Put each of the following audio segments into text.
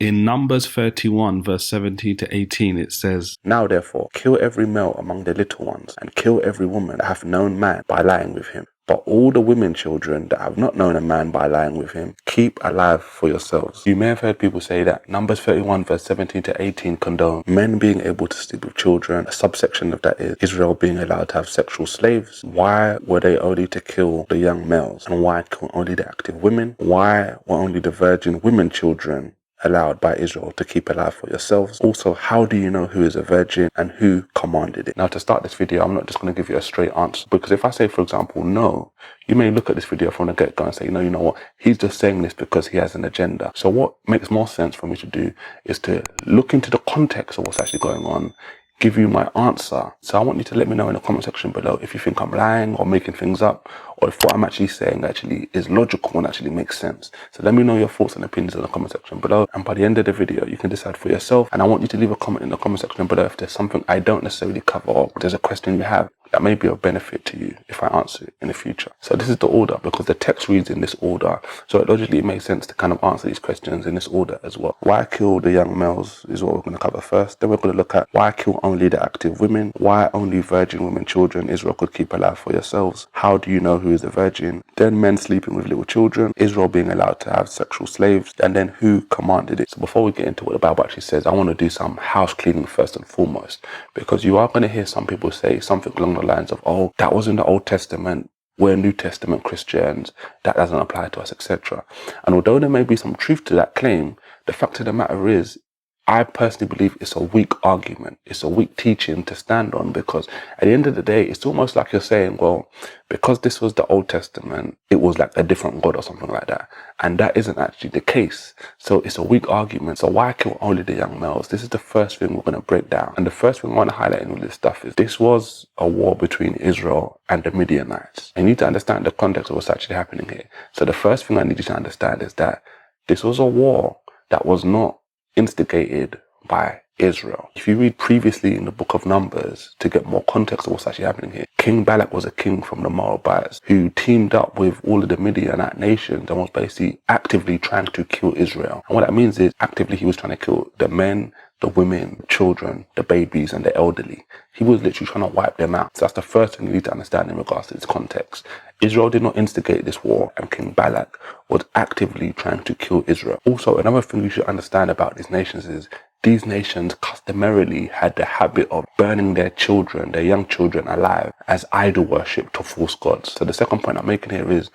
In Numbers 31, verse 17 to 18, it says, "Now therefore, kill every male among the little ones, and kill every woman that hath known man by lying with him. But all the women children that have not known a man by lying with him, keep alive for yourselves." You may have heard people say that Numbers 31 verse 17 to 18 condone men being able to sleep with children. A subsection of that is Israel being allowed to have sexual slaves. Why were they only to kill the young males? And why kill only the active women? Why were only the virgin women children allowed by Israel to keep alive for yourselves? Also, how do you know who is a virgin and who commanded it? Now, to start this video, I'm not just going to give you a straight answer, because if I say, for example, no, you may look at this video from the get-go and say, no, you know what, he's just saying this because he has an agenda. So what makes more sense for me to do is to look into the context of what's actually going on, give you my answer. So I want you to let me know in the comment section below if you think I'm lying or making things up, or if what I'm actually saying actually is logical and actually makes sense. So let me know your thoughts and opinions in the comment section below, and by the end of the video you can decide for yourself. And I want you to leave a comment in the comment section below if there's something I don't necessarily cover, or there's a question you have that may be of benefit to you if I answer it in the future. So this is the order, because the text reads in this order, so it logically makes sense to kind of answer these questions in this order as well. Why kill the young males is what we're going to cover first. Then we're going to look at why kill only the active women, why only virgin women children Israel could keep alive for yourselves, how do you know who is a virgin, then men sleeping with little children, Israel being allowed to have sexual slaves, and then who commanded it. So before we get into what the Bible actually says, I want to do some house cleaning first and foremost, because you are going to hear some people say something along the lines of, oh, that was in the Old Testament, we're New Testament Christians, that doesn't apply to us, etc. And although there may be some truth to that claim, the fact of the matter is, I personally believe it's a weak argument. It's a weak teaching to stand on, because at the end of the day, it's almost like you're saying, well, because this was the Old Testament, it was like a different God or something like that. And that isn't actually the case. So it's a weak argument. So why kill only the young males? This is the first thing we're going to break down. And the first thing I want to highlight in all this stuff is this was a war between Israel and the Midianites. And you need to understand the context of what's actually happening here. So the first thing I need you to understand is that this was a war that was not instigated by Israel. If you read previously in the book of Numbers to get more context of what's actually happening here, King Balak was a king from the Moabites who teamed up with all of the Midianite nations and was basically actively trying to kill Israel. And what that means is actively he was trying to kill the men, the women, children, the babies, and the elderly. He was literally trying to wipe them out. So that's the first thing you need to understand in regards to this context. Israel did not instigate this war, and King Balak was actively trying to kill Israel. Also, another thing you should understand about these nations is these nations customarily had the habit of burning their children, their young children, alive as idol worship to false gods. So the second point I'm making here is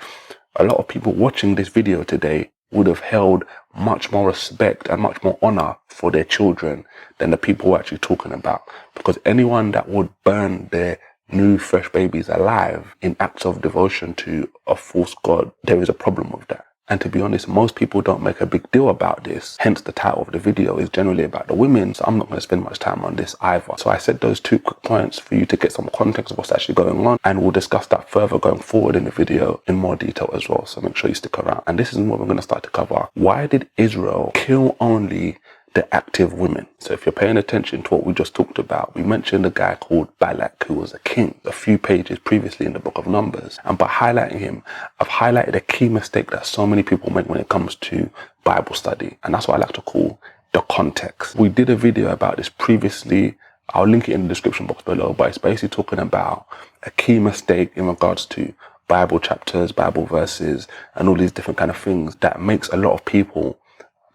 a lot of people watching this video today would have held much more respect and much more honor for their children than the people we're actually talking about. Because anyone that would burn their new fresh babies alive in acts of devotion to a false god, there is a problem with that. And to be honest, most people don't make a big deal about this. Hence the title of the video is generally about the women, so I'm not going to spend much time on this either. So I said those two quick points for you to get some context of what's actually going on, and we'll discuss that further going forward in the video in more detail as well, so make sure you stick around. And this is what we're going to start to cover. Why did Israel kill only the active women? So if you're paying attention to what we just talked about, we mentioned a guy called Balak who was a king a few pages previously in the book of Numbers, and by highlighting him, I've highlighted a key mistake that so many people make when it comes to Bible study, and that's what I like to call the context. We did a video about this previously. I'll link it in the description box below, but it's basically talking about a key mistake in regards to Bible chapters, Bible verses, and all these different kind of things that makes a lot of people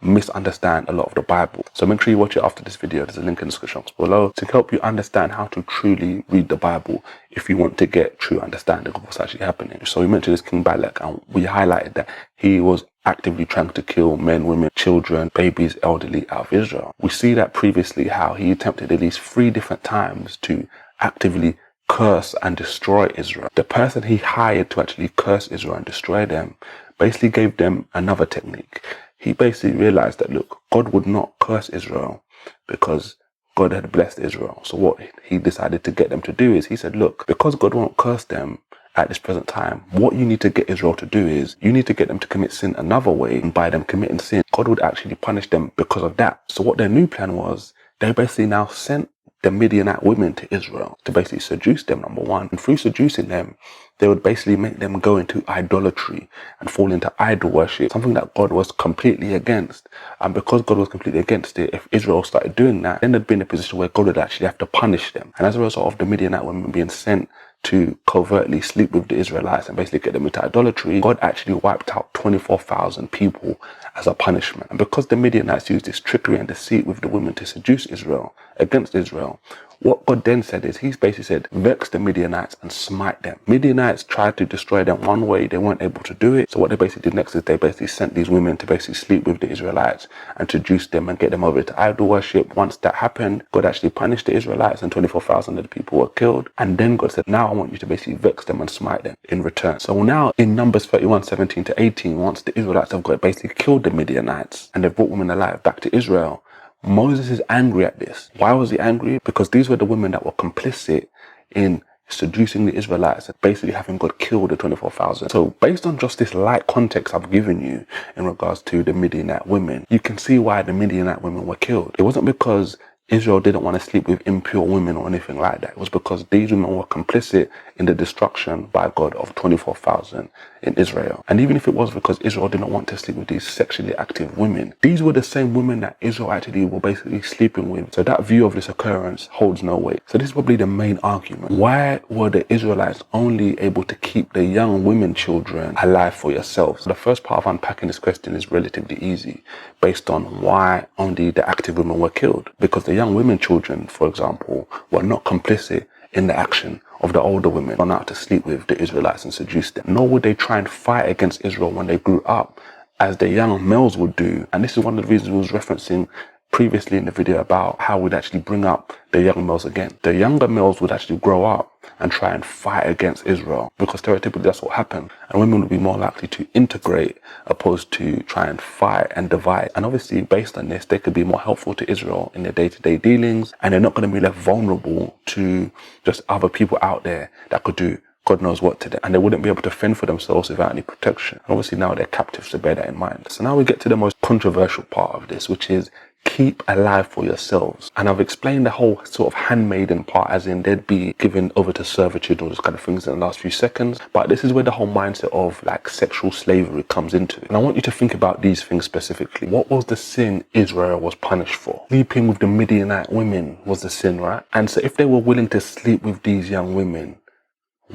misunderstand a lot of the Bible. So make sure you watch it after this video. There's a link in the description box below to help you understand how to truly read the Bible if you want to get true understanding of what's actually happening. So we mentioned this King Balak, and we highlighted that he was actively trying to kill men, women, children, babies, elderly out of Israel. We see that previously how he attempted at least 3 different times to actively curse and destroy Israel. The person he hired to actually curse Israel and destroy them basically gave them another technique. He basically realized that, look, God would not curse Israel because God had blessed Israel. So what he decided to get them to do is he said, look, because God won't curse them at this present time, what you need to get Israel to do is you need to get them to commit sin another way. And by them committing sin, God would actually punish them because of that. So what their new plan was, they basically now sent the Midianite women to Israel to basically seduce them, number one. And through seducing them, they would basically make them go into idolatry and fall into idol worship, something that God was completely against. And because God was completely against it, if Israel started doing that, then they'd be in a position where God would actually have to punish them. And as a result of the Midianite women being sent to covertly sleep with the Israelites and basically get them into idolatry, God actually wiped out 24,000 people as a punishment. And because the Midianites used this trickery and deceit with the women to seduce Israel against Israel, what God then said is, he's basically said, vex the Midianites and smite them. Midianites tried to destroy them one way, they weren't able to do it. So what they basically did next is they basically sent these women to basically sleep with the Israelites and seduce them and get them over to idol worship. Once that happened, God actually punished the Israelites and 24,000 of the people were killed. And then God said, now I want you to basically vex them and smite them in return. So now in Numbers 31:17-18, once the Israelites have got basically killed the Midianites and they've brought women alive back to Israel, Moses is angry at this. Why was he angry? Because these were the women that were complicit in seducing the Israelites and basically having God kill the 24,000. So based on just this light context I've given you in regards to the Midianite women, you can see why the Midianite women were killed. It wasn't because Israel didn't want to sleep with impure women or anything like that. It was because these women were complicit in the destruction by God of 24,000 in Israel. And even if it was because Israel didn't want to sleep with these sexually active women, these were the same women that Israel actually were basically sleeping with. So that view of this occurrence holds no weight. So this is probably the main argument. Why were the Israelites only able to keep the young women children alive for yourselves? So the first part of unpacking this question is relatively easy, based on why only the active women were killed. Because the young women children, for example, were not complicit in the action of the older women gone out to sleep with the Israelites and seduce them. Nor would they try and fight against Israel when they grew up, as the young males would do. And this is one of the reasons we was referencing previously in the video about how we'd actually bring up the young males again. The younger males would actually grow up and try and fight against Israel, because stereotypically that's what happened. And women would be more likely to integrate opposed to try and fight and divide. And obviously based on this, they could be more helpful to Israel in their day-to-day dealings, and they're not going to be left vulnerable to just other people out there that could do God knows what to them, and they wouldn't be able to fend for themselves without any protection. And obviously now they're captives, so bear that in mind. So now we get to the most controversial part of this, which is keep alive for yourselves. And I've explained the whole sort of handmaiden part, as in they'd be given over to servitude, all those kind of things in the last few seconds. But this is where the whole mindset of like sexual slavery comes into. And I want you to think about these things specifically. What was the sin Israel was punished for? Sleeping with the Midianite women was the sin, right? And so if they were willing to sleep with these young women,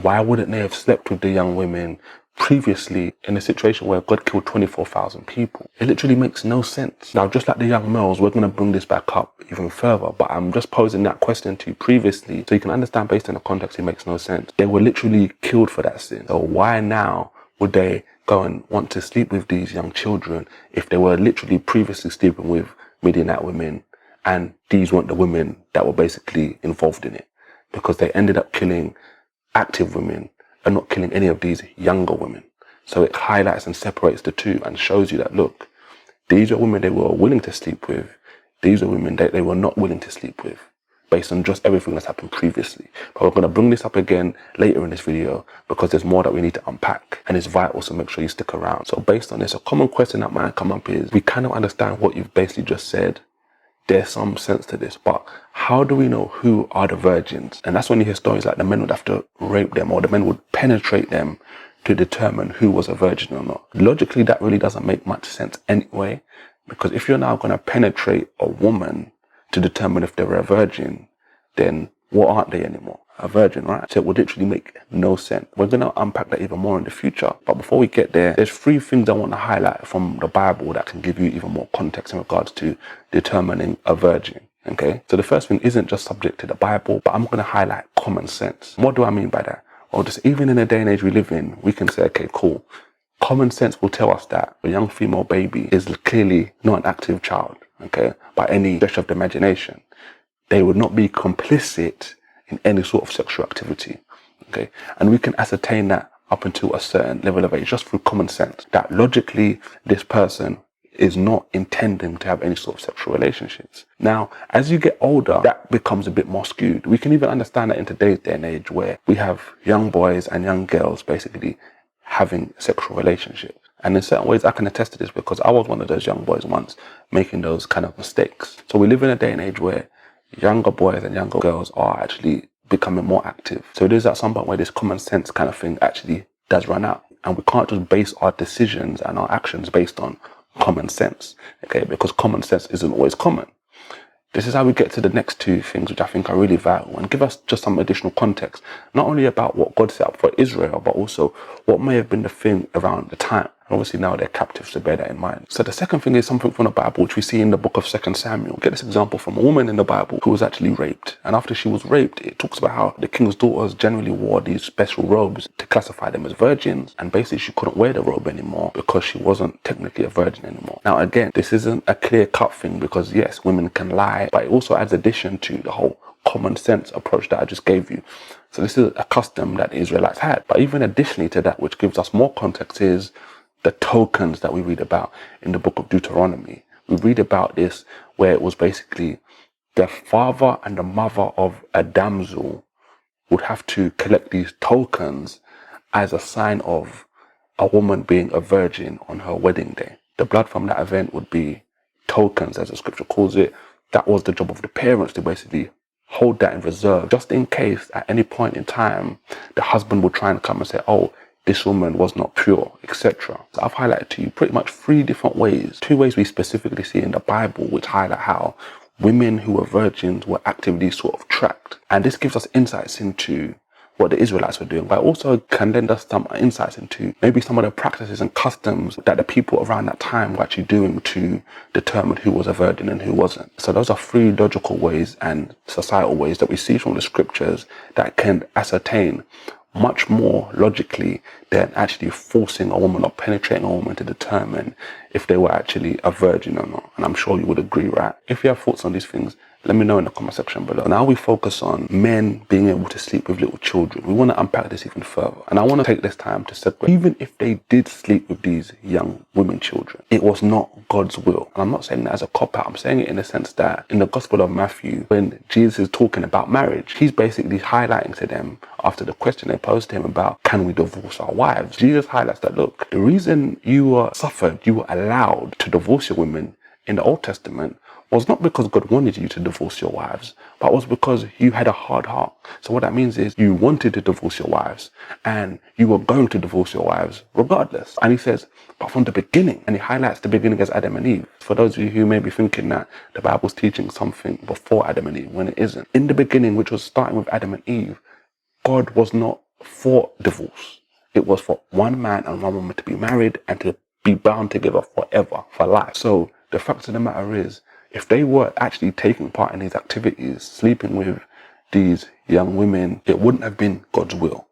why wouldn't they have slept with the young women previously in a situation where God killed 24,000 people? It literally makes no sense. Now, just like the young males, we're going to bring this back up even further, but I'm just posing that question to you previously so you can understand based on the context it makes no sense. They were literally killed for that sin. So why now would they go and want to sleep with these young children if they were literally previously sleeping with Midianite women, and these weren't the women that were basically involved in it? Because they ended up killing active women and not killing any of these younger women. So it highlights and separates the two and shows you that, look, these are women they were willing to sleep with. These are women that they were not willing to sleep with, based on just everything that's happened previously. But we're going to bring this up again later in this video because there's more that we need to unpack, and it's vital, so make sure you stick around. So based on this, a common question that might come up is, we kind of understand what you've basically just said. There's some sense to this, but how do we know who are the virgins? And that's when you hear stories like the men would have to rape them, or the men would penetrate them to determine who was a virgin or not. Logically, that really doesn't make much sense anyway, because if you're now going to penetrate a woman to determine if they're a virgin, then what aren't they anymore? A virgin, right? So it would literally make no sense. We're going to unpack that even more in the future. But before we get there, there's three things I want to highlight from the Bible that can give you even more context in regards to determining a virgin. Okay? So the first thing isn't just subject to the Bible, but I'm going to highlight common sense. What do I mean by that? Well, just even in the day and age we live in, we can say, okay, cool. Common sense will tell us that a young female baby is clearly not an active child, okay, by any stretch of the imagination. They would not be complicit in any sort of sexual activity, okay? And we can ascertain that up until a certain level of age just through common sense, that logically this person is not intending to have any sort of sexual relationships. Now, as you get older, that becomes a bit more skewed. We can even understand that in today's day and age where we have young boys and young girls basically having sexual relationships. And in certain ways, I can attest to this because I was one of those young boys once making those kind of mistakes. So we live in a day and age where younger boys and younger girls are actually becoming more active. So it is at some point where this common sense kind of thing actually does run out. And we can't just base our decisions and our actions based on common sense, okay? Because common sense isn't always common. This is how we get to the next two things, which I think are really vital and give us just some additional context, not only about what God set up for Israel, but also what may have been the thing around the time. Obviously now they're captives, so bear that in mind. So the second thing is something from the Bible, which we see in the book of 2 Samuel. Get this example from a woman in the Bible who was actually raped. And after she was raped, it talks about how the king's daughters generally wore these special robes to classify them as virgins. And basically she couldn't wear the robe anymore because she wasn't technically a virgin anymore. Now again, this isn't a clear-cut thing because yes, women can lie, but it also adds addition to the whole common sense approach that I just gave you. So this is a custom that the Israelites had. But even additionally to that, which gives us more context, is the tokens that we read about in the book of Deuteronomy. We read about this where it was basically the father and the mother of a damsel would have to collect these tokens as a sign of a woman being a virgin on her wedding day. The blood from that event would be tokens, as the scripture calls it. That was the job of the parents to basically hold that in reserve, just in case at any point in time the husband would try and come and say, oh, this woman was not pure, etc. So I've highlighted to you pretty much 3 different ways, 2 ways we specifically see in the Bible, which highlight how women who were virgins were actively sort of tracked. And this gives us insights into what the Israelites were doing, but also can lend us some insights into maybe some of the practices and customs that the people around that time were actually doing to determine who was a virgin and who wasn't. So those are 3 logical ways and societal ways that we see from the scriptures that can ascertain much more logically than actually forcing a woman or penetrating a woman to determine if they were actually a virgin or not. And I'm sure you would agree, right? If you have thoughts on these things, let me know in the comment section below. Now we focus on men being able to sleep with little children. We want to unpack this even further. And I want to take this time to segue. Even if they did sleep with these young women children, it was not God's will. And I'm not saying that as a cop-out. I'm saying it in the sense that in the Gospel of Matthew, when Jesus is talking about marriage, he's basically highlighting to them, after the question they posed to him about, can we divorce our wives? Jesus highlights that, look, the reason you were allowed to divorce your women in the Old Testament was not because God wanted you to divorce your wives, but was because you had a hard heart. So what that means is you wanted to divorce your wives and you were going to divorce your wives regardless. And he says, but from the beginning, and he highlights the beginning as Adam and Eve. For those of you who may be thinking that the Bible's teaching something before Adam and Eve, when it isn't. In the beginning, which was starting with Adam and Eve, God was not for divorce. It was for one man and one woman to be married and to be bound together forever, for life. So the fact of the matter is, if they were actually taking part in these activities, sleeping with these young women, it wouldn't have been God's will,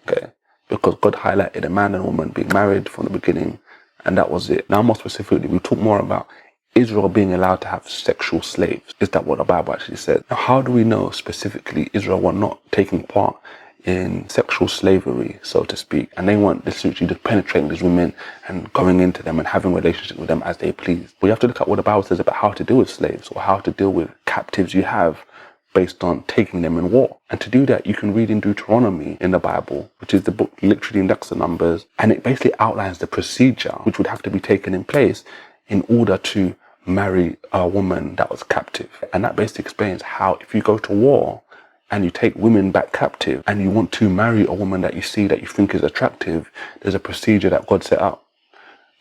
okay? Because God highlighted a man and a woman being married from the beginning, and that was it. Now more specifically, we talk more about Israel being allowed to have sexual slaves. Is that what the Bible actually says? Now, how do we know specifically Israel were not taking part in sexual slavery, so to speak, and they weren't literally just penetrating these women and going into them and having relationships with them as they please? We have to look at what the Bible says about how to deal with slaves or how to deal with captives you have based on taking them in war. And to do that, you can read in Deuteronomy in the Bible, which is the book literally inducts the numbers, and it basically outlines the procedure which would have to be taken in place in order to marry a woman that was captive. And that basically explains how if you go to war and you take women back captive and you want to marry a woman that you see that you think is attractive, there's a procedure that God set up.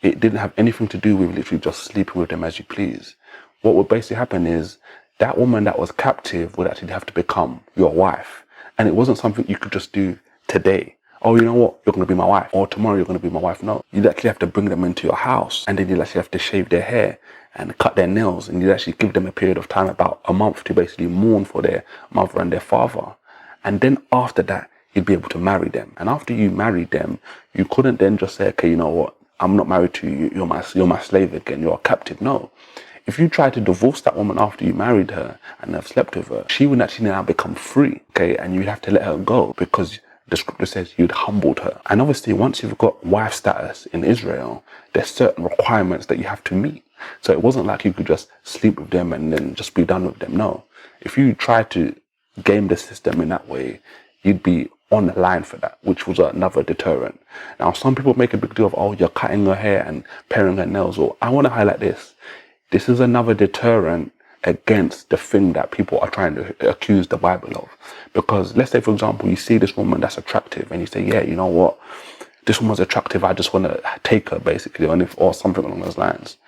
It didn't have anything to do with literally just sleeping with them as you please. What would basically happen is that woman that was captive would actually have to become your wife. And it wasn't something you could just do today. Oh, you know what? You're going to be my wife. Or tomorrow you're going to be my wife. No. You'd actually have to bring them into your house. And then you'd actually have to shave their hair and cut their nails. And you'd actually give them a period of time, about a month, to basically mourn for their mother and their father. And then after that, you'd be able to marry them. And after you married them, you couldn't then just say, okay, you know what? I'm not married to you. You're my slave again. You're a captive. No. If you try to divorce that woman after you married her and have slept with her, she would actually now become free. Okay. And you'd have to let her go because the scripture says you'd humbled her. And obviously, once you've got wife status in Israel, there's certain requirements that you have to meet. So it wasn't like you could just sleep with them and then just be done with them. No. If you try to game the system in that way, you'd be on the line for that, which was another deterrent. Now, some people make a big deal of, oh, you're cutting her hair and paring her nails. Or I want to highlight this. This is another deterrent against the thing that people are trying to accuse the Bible of. Because let's say, for example, you see this woman that's attractive and you say, yeah, you know what, this woman's attractive, I just want to take her, basically, or something along those lines.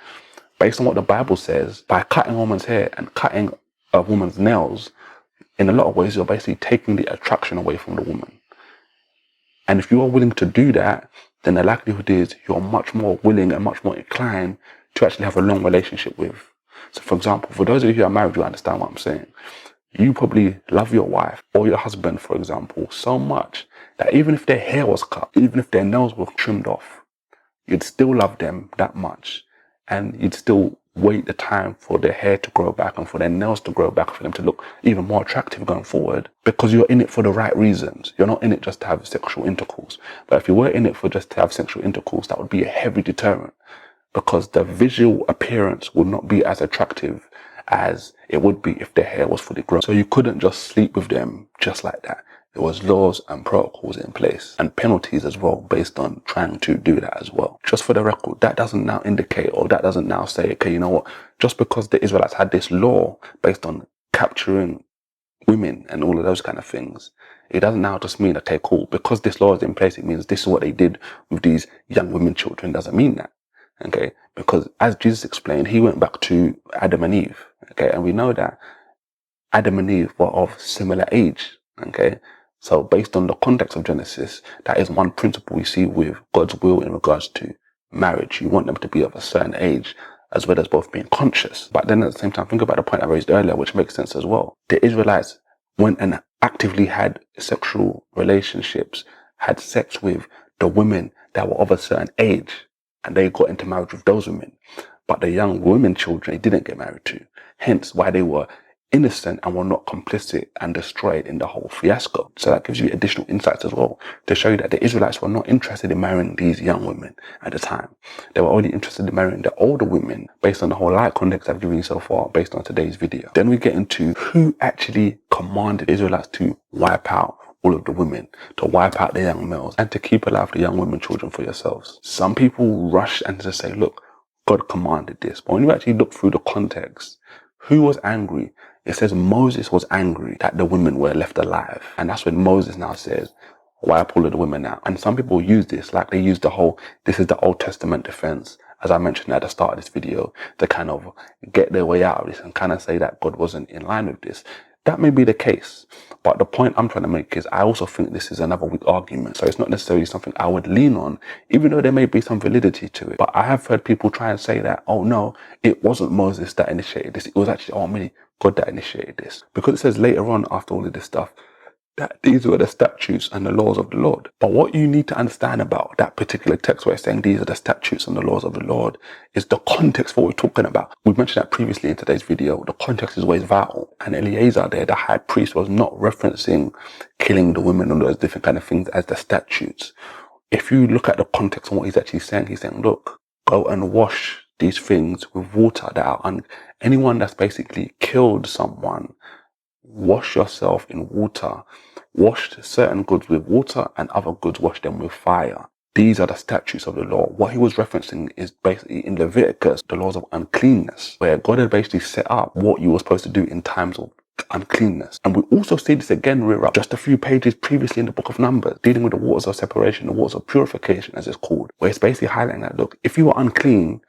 Based on what the Bible says, by cutting a woman's hair and cutting a woman's nails, in a lot of ways, you're basically taking the attraction away from the woman. And if you are willing to do that, then the likelihood is you're much more willing and much more inclined to actually have a long relationship with. So for example, for those of you who are married, you understand what I'm saying. You probably love your wife or your husband, for example, so much that even if their hair was cut, even if their nails were trimmed off, you'd still love them that much. And you'd still wait the time for their hair to grow back and for their nails to grow back, for them to look even more attractive going forward, because you're in it for the right reasons. You're not in it just to have sexual intercourse. But if you were in it for just to have sexual intercourse, that would be a heavy deterrent, because the visual appearance would not be as attractive as it would be if their hair was fully grown. So you couldn't just sleep with them just like that. There was laws and protocols in place and penalties as well based on trying to do that as well. Just for the record, that doesn't now indicate, or that doesn't now say, okay, you know what, just because the Israelites had this law based on capturing women and all of those kind of things, it doesn't now just mean, okay, cool, because this law is in place, it means this is what they did with these young women children. Doesn't mean that, okay? Because as Jesus explained, he went back to Adam and Eve, okay? And we know that Adam and Eve were of similar age, okay? So based on the context of Genesis, that is one principle we see with God's will in regards to marriage. You want them to be of a certain age, as well as both being conscious. But then at the same time, think about the point I raised earlier, which makes sense as well. The Israelites went and actively had sexual relationships, had sex with the women that were of a certain age, and they got into marriage with those women. But the young women children, they didn't get married to. Hence why they were innocent and were not complicit and destroyed in the whole fiasco. So that gives you additional insights as well to show you that the Israelites were not interested in marrying these young women at the time. They were only interested in marrying the older women based on the whole light context I've given you so far based on today's video. Then we get into who actually commanded the Israelites to wipe out all of the women, to wipe out the young males, and to keep alive the young women children for yourselves. Some people rush and just say, look, God commanded this. But when you actually look through the context, who was angry? It says Moses was angry that the women were left alive. And that's when Moses now says, wipe all of the women out. And some people use this, like they use the whole, this is the Old Testament defense, as I mentioned at the start of this video, to kind of get their way out of this and kind of say that God wasn't in line with this. That may be the case, but the point I'm trying to make is I also think this is another weak argument. So it's not necessarily something I would lean on, even though there may be some validity to it. But I have heard people try and say that, oh no, it wasn't Moses that initiated this. It was actually, oh me, God that initiated this. Because it says later on after all of this stuff, that these were the statutes and the laws of the Lord. But what you need to understand about that particular text where it's saying these are the statutes and the laws of the Lord is the context for what we're talking about. We've mentioned that previously in today's video. The context is always vital. And Eleazar there, the high priest, was not referencing killing the women and those different kind of things as the statutes. If you look at the context and what he's actually saying, he's saying, look, go and wash these things with water that are anyone that's basically killed someone, wash yourself in water. Wash certain goods with water and other goods wash them with fire. These are the statutes of the law. What he was referencing is basically in Leviticus, the laws of uncleanness, where God had basically set up what you were supposed to do in times of uncleanness. And we also see this again rear up just a few pages previously in the book of Numbers, dealing with the waters of separation, the waters of purification as it's called, where it's basically highlighting that, look, if you are unclean,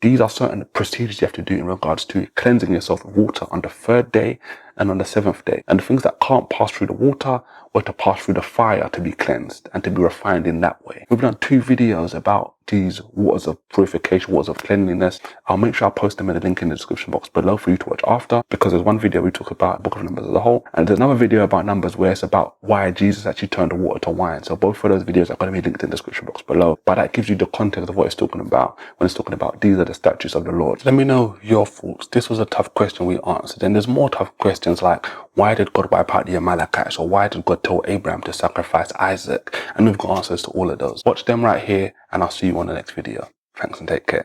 these are certain procedures you have to do in regards to cleansing yourself with water on the 3rd day and on the 7th day. And the things that can't pass through the water were to pass through the fire to be cleansed and to be refined in that way. We've done 2 videos about these waters of purification, waters of cleanliness. I'll make sure I post them in the link in the description box below for you to watch after, because there's one video we talk about the book of Numbers as a whole, and there's another video about Numbers where it's about why Jesus actually turned the water to wine. So both of those videos are going to be linked in the description box below, but that gives you the context of what it's talking about when it's talking about these are the statutes of the Lord. Let me know your thoughts. This was a tough question we answered, and there's more tough questions like, why did God wipe out the Amalekites? Or why did God tell Abraham to sacrifice Isaac? And we've got answers to all of those. Watch them right here, and I'll see you on the next video. Thanks and take care.